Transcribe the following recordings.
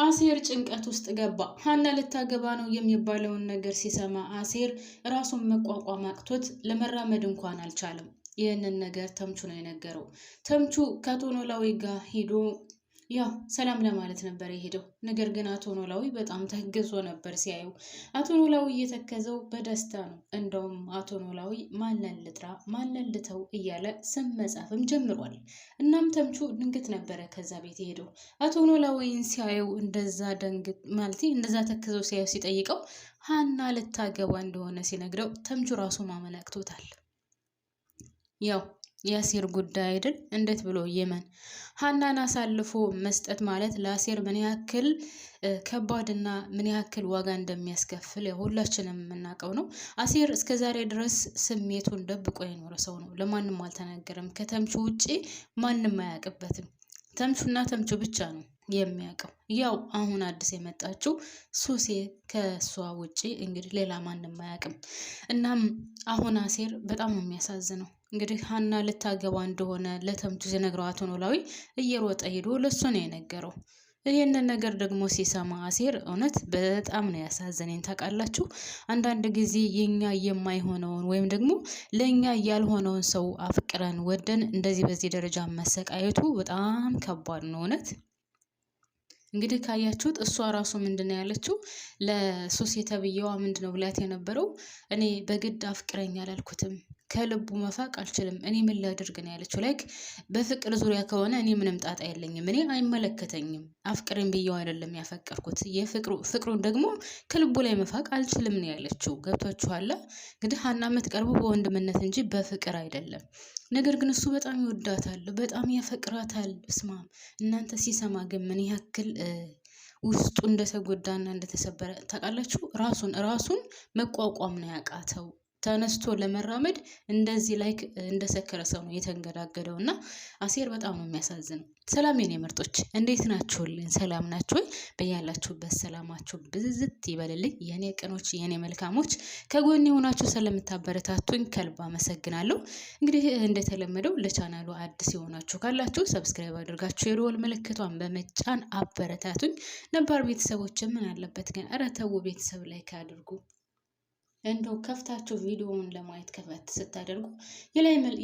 አሴር ጭንቀት ውስጥ ገባ። ሀና ልታገባ ነው የሚባለውን ነገር ሲሰማ አሴር ራሱን መቋቋም አቅቶት ለመራመድ እንኳን አልቻለም። ይህንን ነገር ተምቹ ነው የነገረው። ተምቹ ከአቶ ኖላዊ ጋር ሄዶ ያው ሰላም ለማለት ነበር የሄደው። ነገር ግን አቶ ኖላዊ በጣም ተግዞ ነበር ሲያዩ። አቶ ኖላዊ እየተከዘው በደስታ ነው። እንደውም አቶ ኖላዊ ማንን ልጥራ ማንን ልተው እያለ ስም መጻፍም ጀምሯል። እናም ተምቹ ድንገት ነበረ ከዛ ቤት የሄደው። አቶ ኖላዊን ሲያየው እንደዛ ደንግጥ ማለት እንደዛ ተክዘው ሲያየው ሲጠይቀው ሀና ልታገባ እንደሆነ ሲነግረው ተምቹ ራሱ ማመን አቅቶታል። ያው የአሴር ጉዳይ አይደል? እንዴት ብሎ የመን ሀናን አሳልፎ መስጠት ማለት ለአሴር ምን ያክል ከባድና ምን ያክል ዋጋ እንደሚያስከፍል ሁላችንም የምናውቀው ነው። አሴር እስከዛሬ ድረስ ስሜቱን ደብቆ የኖረ ሰው ነው። ለማንም አልተናገረም። ከተምቹ ውጪ ማንም አያውቅበትም። ተምቹና ተምቹ ብቻ ነው የሚያውቀው። ያው አሁን አዲስ የመጣችው ሱሴ ከሷ ውጪ እንግዲህ ሌላ ማንም አያውቅም። እናም አሁን አሴር በጣም ነው የሚያሳዝነው። እንግዲህ ሀና ልታገባ እንደሆነ ለተምቹ ሲነግረው አቶ ኖላዊ እየሮጠ ሄዶ ለሱ ነው የነገረው። ይህንን ነገር ደግሞ ሲሰማ አሴር እውነት በጣም ነው ያሳዘነኝ። ታውቃላችሁ አንዳንድ ጊዜ የኛ የማይሆነውን ወይም ደግሞ ለኛ ያልሆነውን ሰው አፍቅረን ወደን እንደዚህ በዚህ ደረጃ መሰቃየቱ በጣም ከባድ ነው እውነት። እንግዲህ ካያችሁት እሷ ራሱ ምንድነው ያለችው ለሶሴ ተብዬዋ ምንድነው ብላት የነበረው እኔ በግድ አፍቅረኝ አላልኩትም ከልቡ መፋቅ አልችልም እኔ ምን ላድርግ ነው ያለችው። ላይክ በፍቅር ዙሪያ ከሆነ እኔ ምንም ጣጣ የለኝም እኔ አይመለከተኝም አፍቅረኝ ብዬው አይደለም ያፈቀርኩት ፍቅሩን ደግሞ ከልቡ ላይ መፋቅ አልችልም ነው ያለችው። ገብቷችኋል? እንግዲህ ሀና የምትቀርበው በወንድምነት እንጂ በፍቅር አይደለም። ነገር ግን እሱ በጣም ይወዳታል፣ በጣም ያፈቅራታል። ስማም እናንተ ሲሰማ ግን ምን ያክል ውስጡ እንደተጎዳና እንደተሰበረ ታውቃላችሁ? ራሱን መቋቋም ነው ያቃተው። ተነስቶ ለመራመድ እንደዚህ ላይ እንደሰከረ ሰው ነው የተንገዳገደው። እና አሴር በጣም ነው የሚያሳዝነው። ሰላም የኔ ምርጦች እንዴት ናችሁልኝ? ሰላም ናችሁ ወይ? በያላችሁበት ሰላማችሁ ብዝዝት ይበልልኝ። የኔ ቅኖች የኔ መልካሞች ከጎኔ የሆናችሁ ስለምታበረታቱኝ ከልብ አመሰግናለሁ። እንግዲህ እንደተለመደው ለቻናሉ አዲስ የሆናችሁ ካላችሁ ሰብስክራይብ አድርጋችሁ የደወል ምልክቷን በመጫን አበረታቱኝ። ነባር ቤተሰቦች ምን አለበት ግን ኧረ ተው ቤተሰብ ላይክ አድርጉ። እንደው ከፍታችሁ ቪዲዮውን ለማየት ከፈት ስታደርጉ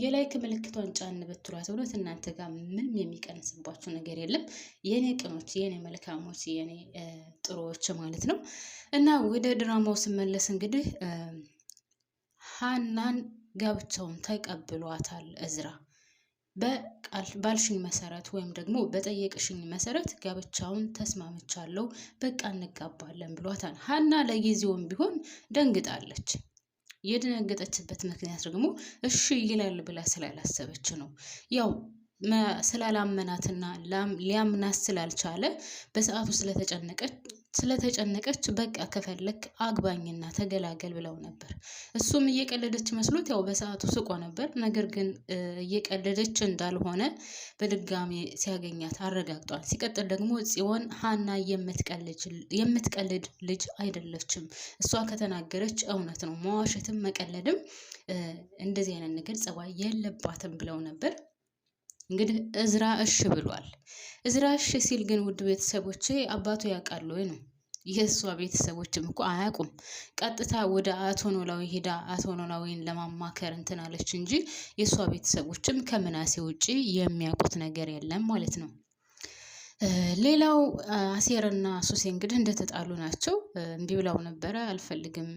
የላይክ ምልክቷን ጫን ብትሏት እውነት እናንተ ጋር ምንም የሚቀንስባችሁ ነገር የለም። የኔ ቅኖች የኔ መልካሞች የኔ ጥሩዎች ማለት ነው። እና ወደ ድራማው ስመለስ እንግዲህ ሀናን ጋብቻውን ተቀብሏታል እዝራ። ባልሽኝ መሰረት ወይም ደግሞ በጠየቅሽኝ መሰረት ጋብቻውን ተስማምቻለሁ በቃ እንጋባለን ብሏታል። ሀና ለጊዜውም ቢሆን ደንግጣለች። የደነገጠችበት ምክንያት ደግሞ እሺ ይላል ብላ ስላላሰበች ነው። ያው ስላላመናትና ሊያምናት ስላልቻለ በሰዓቱ ስለተጨነቀች በቃ ከፈለክ አግባኝና ተገላገል ብለው ነበር። እሱም እየቀለደች መስሎት ያው በሰዓቱ ስቆ ነበር። ነገር ግን እየቀለደች እንዳልሆነ በድጋሚ ሲያገኛት አረጋግጧል። ሲቀጥል ደግሞ ጽዮን ሀና የምትቀልድ ልጅ አይደለችም። እሷ ከተናገረች እውነት ነው። መዋሸትም መቀለድም እንደዚህ አይነት ነገር ጸባይ የለባትም ብለው ነበር። እንግዲህ እዝራ እሺ ብሏል። እዝራ እሺ ሲል ግን ውድ ቤተሰቦቼ አባቱ ያውቃሉ ወይ ነው? የእሷ ቤተሰቦችም እኮ አያውቁም። ቀጥታ ወደ አቶ ኖላዊ ሄዳ አቶ ኖላዊን ለማማከር እንትን አለች እንጂ የእሷ ቤተሰቦችም ከምናሴ ውጪ የሚያውቁት ነገር የለም ማለት ነው። ሌላው አሴርና ሱሴ እንግዲህ እንደተጣሉ ናቸው። እምቢ ብላው ነበረ አልፈልግም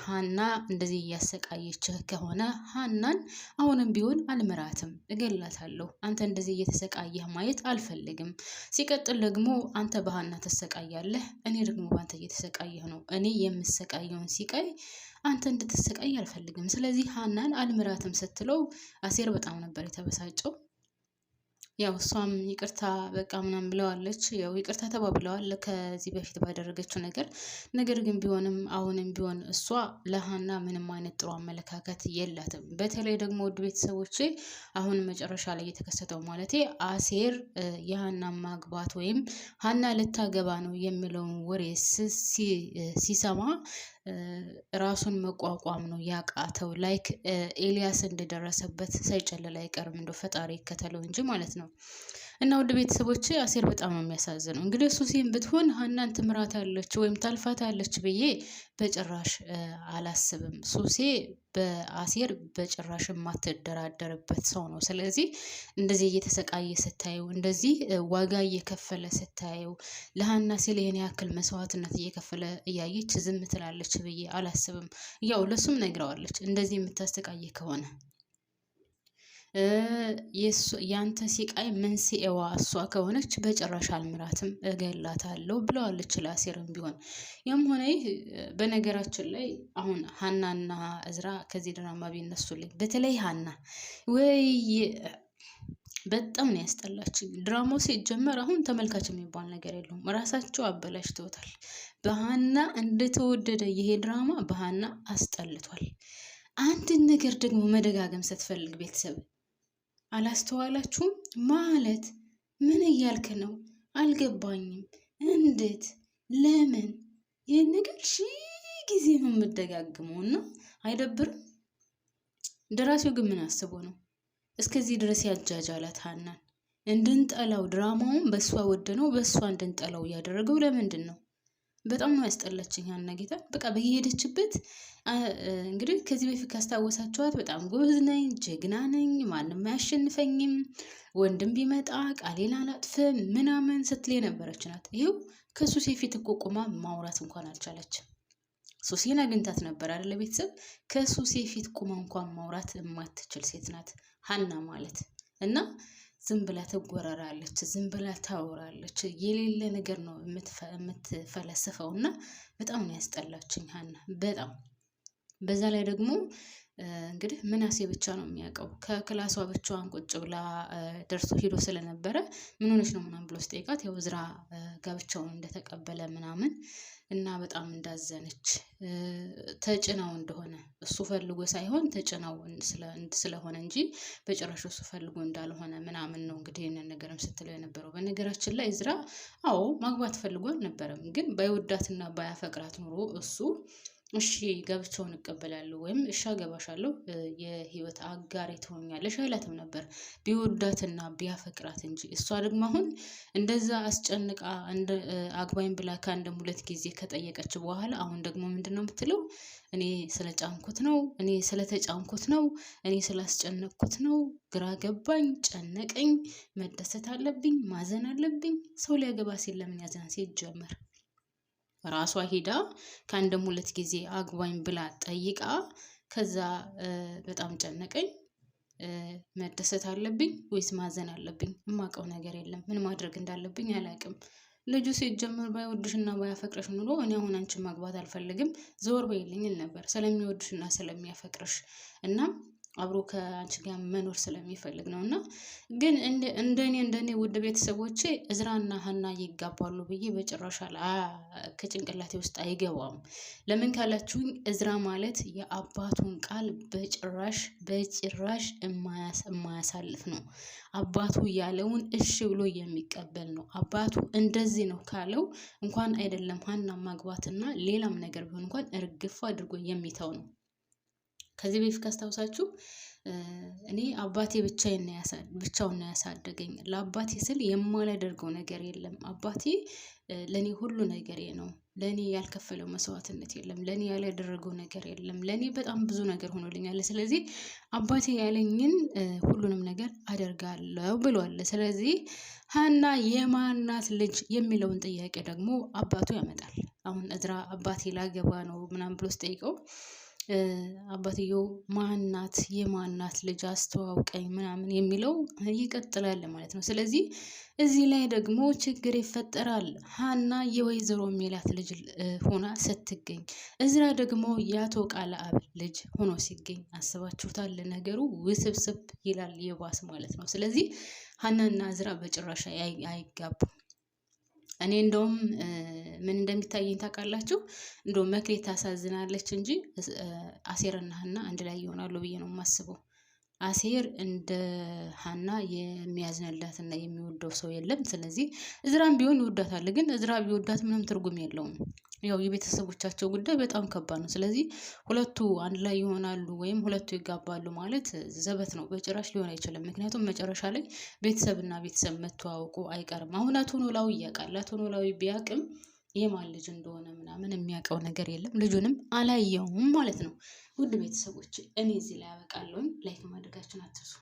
ሀና እንደዚህ እያሰቃየችህ ከሆነ ሀናን አሁንም ቢሆን አልምራትም እገላታለሁ። አንተ እንደዚህ እየተሰቃየህ ማየት አልፈልግም። ሲቀጥል ደግሞ አንተ በሀና ትሰቃያለህ፣ እኔ ደግሞ በአንተ እየተሰቃየህ ነው። እኔ የምሰቃየውን ሲቃይ አንተ እንድትሰቃይ አልፈልግም። ስለዚህ ሀናን አልምራትም ስትለው አሴር በጣም ነበር የተበሳጨው። ያው እሷም ይቅርታ በቃ ምናምን ብለዋለች። ያው ይቅርታ ተባብለዋል ከዚህ በፊት ባደረገችው ነገር። ነገር ግን ቢሆንም አሁንም ቢሆን እሷ ለሀና ምንም አይነት ጥሩ አመለካከት የላትም። በተለይ ደግሞ ውድ ቤተሰቦቼ አሁን መጨረሻ ላይ የተከሰተው ማለቴ አሴር የሀና ማግባት ወይም ሀና ልታገባ ነው የሚለውን ወሬ ሲሰማ ራሱን መቋቋም ነው ያቃተው። ላይክ ኤልያስ እንደደረሰበት ሳይጨልል አይቀርም። እንደው ፈጣሪ ይከተለው እንጂ ማለት ነው። እና ውድ ቤተሰቦች አሴር በጣም ነው የሚያሳዝነው። እንግዲህ ሱሲም ብትሆን ሀናን ትምራታለች ወይም ታልፋታለች ብዬ በጭራሽ አላስብም። ሱሴ በአሴር በጭራሽ የማትደራደርበት ሰው ነው። ስለዚህ እንደዚህ እየተሰቃየ ስታየው፣ እንደዚህ ዋጋ እየከፈለ ስታየው፣ ለሀና ሲል ይህን ያክል መስዋዕትነት እየከፈለ እያየች ዝም ትላለች ብዬ አላስብም። ያው ለሱም ነግረዋለች፣ እንደዚህ የምታሰቃየ ከሆነ ያንተ ሲቃይ መንስኤዋ እሷ ከሆነች በጭራሽ አልምራትም፣ እገላታለሁ ብለዋለች ለአሴርም ቢሆን። ያም ሆነ ይህ በነገራችን ላይ አሁን ሀናና እዝራ ከዚህ ድራማ ቢነሱልኝ፣ በተለይ ሀና ወይ በጣም ነው ያስጠላችኝ። ድራማው ሲጀመር አሁን ተመልካች የሚባል ነገር የለውም፣ ራሳቸው አበላሽተውታል። በሀና እንደተወደደ ይሄ ድራማ በሀና አስጠልቷል። አንድን ነገር ደግሞ መደጋገም ስትፈልግ ቤተሰብ አላስተዋላችሁም? ማለት ምን እያልክ ነው? አልገባኝም። እንዴት? ለምን? ይህን ነገር ጊዜ ነው የምደጋግመው እና አይደብርም? ደራሲው ግን ምን አስቦ ነው እስከዚህ ድረስ ያጃጃላት ሀናን? እንድንጠላው ድራማውን በእሷ ወደ ነው በእሷ እንድንጠላው እያደረገው ለምንድን ነው? በጣም ነው ያስጠላችኝ ሀና ጌታ። በቃ በየሄደችበት እንግዲህ ከዚህ በፊት ካስታወሳችኋት በጣም ጎበዝ ነኝ፣ ጀግና ነኝ፣ ማንም አያሸንፈኝም፣ ወንድም ቢመጣ ቃሌን አላጥፍም ምናምን ስትል የነበረች ናት። ይኸው ከሱሴ ፊት እኮ ቁማ ማውራት እንኳን አልቻለችም። ሱሴን አግኝታት ነበር አይደለ ቤተሰብ? ከሱሴ ፊት ቁማ እንኳን ማውራት የማትችል ሴት ናት ሀና ማለት እና ዝም ብላ ትጎረራለች፣ ዝም ብላ ታወራለች። የሌለ ነገር ነው የምትፈለስፈው እና በጣም ነው ያስጠላችኝ ሀና በጣም። በዛ ላይ ደግሞ እንግዲህ ምናሴ ብቻ ነው የሚያውቀው። ከክላሷ ብቻዋን ቁጭ ብላ ደርሶ ሄዶ ስለነበረ ምን ሆነች ነው ምናምን ብሎ ስጠይቃት ያው እዝራ ጋብቻውን እንደተቀበለ ምናምን እና በጣም እንዳዘነች ተጭናው እንደሆነ እሱ ፈልጎ ሳይሆን ተጭናው ስለሆነ እንጂ በጭራሽ እሱ ፈልጎ እንዳልሆነ ምናምን ነው እንግዲህ ይህንን ነገርም ስትለው የነበረው። በነገራችን ላይ እዝራ አዎ ማግባት ፈልጎ አልነበረም፣ ግን ባይወዳትና ባያፈቅራት ኑሮ እሱ እሺ ጋብቻውን እቀበላለሁ ወይም እሺ አገባሻለሁ የህይወት አጋሪ ትሆኛለሽ አይላትም ነበር ቢወዳትና ቢያፈቅራት እንጂ። እሷ ደግሞ አሁን እንደዛ አስጨንቃ አግባኝ ብላ ከአንድም ሁለት ጊዜ ከጠየቀች በኋላ አሁን ደግሞ ምንድን ነው የምትለው? እኔ ስለጫንኩት ነው፣ እኔ ስለተጫንኩት ነው፣ እኔ ስላስጨነቅኩት ነው፣ ግራ ገባኝ፣ ጨነቀኝ፣ መደሰት አለብኝ፣ ማዘን አለብኝ። ሰው ሊያገባ ሲል ለምን ያዘን? ሲጀመር ራሷ ሄዳ ከአንድም ሁለት ጊዜ አግባኝ ብላ ጠይቃ ከዛ በጣም ጨነቀኝ፣ መደሰት አለብኝ ወይስ ማዘን አለብኝ? የማውቀው ነገር የለም፣ ምን ማድረግ እንዳለብኝ አላውቅም። ልጁ ሲጀመር ባይወድሽና ባያፈቅረሽ ኑሮ እኔ አሁን አንቺን ማግባት አልፈልግም ዞር በይልኝ ነበር፣ ስለሚወድሽና ስለሚያፈቅርሽ እና አብሮ ከአንቺ ጋር መኖር ስለሚፈልግ ነው። እና ግን እንደኔ ውድ ቤተሰቦቼ እዝራና ሀና ይጋባሉ ብዬ በጭራሽ ከጭንቅላቴ ውስጥ አይገባም። ለምን ካላችሁኝ እዝራ ማለት የአባቱን ቃል በጭራሽ የማያሳልፍ ነው። አባቱ ያለውን እሺ ብሎ የሚቀበል ነው። አባቱ እንደዚህ ነው ካለው እንኳን አይደለም ሀና ማግባትና ሌላም ነገር ቢሆን እንኳን እርግፍ አድርጎ የሚተው ነው። ከዚህ በፊት ካስታውሳችሁ እኔ አባቴ ብቻውን ነው ያሳደገኝ። ለአባቴ ስል የማላደርገው ነገር የለም። አባቴ ለኔ ሁሉ ነገሬ ነው። ለኔ ያልከፈለው መስዋዕትነት የለም። ለኔ ያላደረገው ነገር የለም። ለኔ በጣም ብዙ ነገር ሆኖልኛል። ስለዚህ አባቴ ያለኝን ሁሉንም ነገር አደርጋለሁ ብሏል። ስለዚህ ሀና የማናት ልጅ የሚለውን ጥያቄ ደግሞ አባቱ ያመጣል። አሁን እዝራ አባቴ ላገባ ነው ምናምን ብሎ ስጠይቀው አባትየው ማናት የማናት ልጅ አስተዋውቀኝ ምናምን የሚለው ይቀጥላል ማለት ነው። ስለዚህ እዚህ ላይ ደግሞ ችግር ይፈጠራል። ሀና የወይዘሮ ሜላት ልጅ ሆና ስትገኝ እዝራ ደግሞ የአቶ ቃለአብ ልጅ ሆኖ ሲገኝ አስባችሁታል? ነገሩ ውስብስብ ይላል የባስ ማለት ነው። ስለዚህ ሀናና እዝራ በጭራሽ አይጋቡም። እኔ እንደውም ምን እንደሚታየኝ ታውቃላችሁ? እንደውም መክሌት ታሳዝናለች እንጂ አሴርና ሀና አንድ ላይ ይሆናሉ ብዬ ነው የማስበው። አሴር እንደ ሀና የሚያዝንላትና የሚወደው ሰው የለም። ስለዚህ እዝራም ቢሆን ይወዳታል። ግን እዝራ ቢወዳት ምንም ትርጉም የለውም። ያው የቤተሰቦቻቸው ጉዳይ በጣም ከባድ ነው። ስለዚህ ሁለቱ አንድ ላይ ይሆናሉ ወይም ሁለቱ ይጋባሉ ማለት ዘበት ነው፣ በጭራሽ ሊሆን አይችልም። ምክንያቱም መጨረሻ ላይ ቤተሰብና ቤተሰብ መተዋወቁ አይቀርም። አሁን አቶ ኖላዊ ያውቃል። አቶ ኖላዊ ቢያውቅም የማን ልጅ እንደሆነ ምናምን የሚያውቀው ነገር የለም። ልጁንም አላየውም ማለት ነው። ውድ ቤተሰቦች እኔ እዚህ ላይ ያበቃለሁኝ። ላይክ ማድረጋችሁን አትርሱ።